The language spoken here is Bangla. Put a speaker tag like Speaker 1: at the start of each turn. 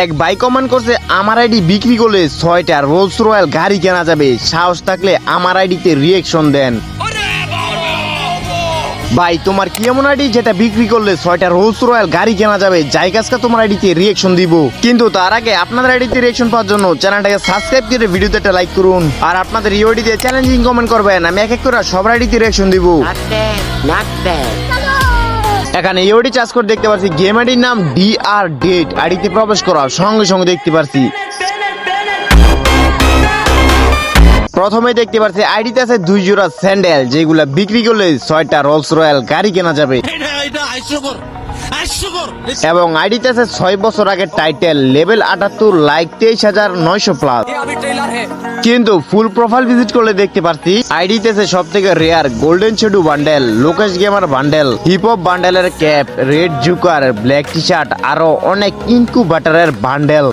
Speaker 1: এক ভাই কমেন্ট করছে আমার আইডি বিক্রি করলে 6টা রোলস রয়্যাল গাড়ি কেনা যাবে, সাহস থাকলে আমার আইডিতে রিয়েকশন দেন। ভাই তোমার কি এমন আইডি যেটা বিক্রি করলে 6টা রোলস রয়্যাল গাড়ি কেনা যাবে? যাই কাজকা তোমার আইডিতে রিয়েকশন দিব, কিন্তু তার আগে আপনাদের আইডিতে রিয়েকশন পাওয়ার জন্য চ্যানেলটাকে সাবস্ক্রাইব করে ভিডিওতে একটা লাইক করুন, আর আপনাদের এই আইডিতে চ্যালেঞ্জিং কমেন্ট করবেন, আমি এক এক করে সব আইডিতে রিয়েকশন দিব। এখানে ইওডি চার্জ করে দেখতে পাচ্ছি গেম আইডির নাম DR ডেট, আইডিতে প্রবেশ করার সঙ্গে সঙ্গে দেখতে পাচ্ছি প্রথমে দেখতে পাচ্ছি আইডিতে আছে 2 জোড়া স্যান্ডেল, যেগুলা বিক্রি করলে 6টা রোলস রয়্যাল গাড়ি কেনা যাবে। এবং আইডিতে আছে 6 বছর আগের টাইটেল, লেভেল 78, লাইক 23,900 প্লাস। কিন্তু ফুল প্রোফাইল ভিজিট করলে দেখতে পাচ্ছি আইডিতে আছে সব থেকে রেয়ার গোল্ডেন শেডু bundle, Lokesh gamer bundle, hip hop বান্ডেলের cap, red joker, black T shirt, আরো অনেক ইনকুবেটরের বান্ডেল।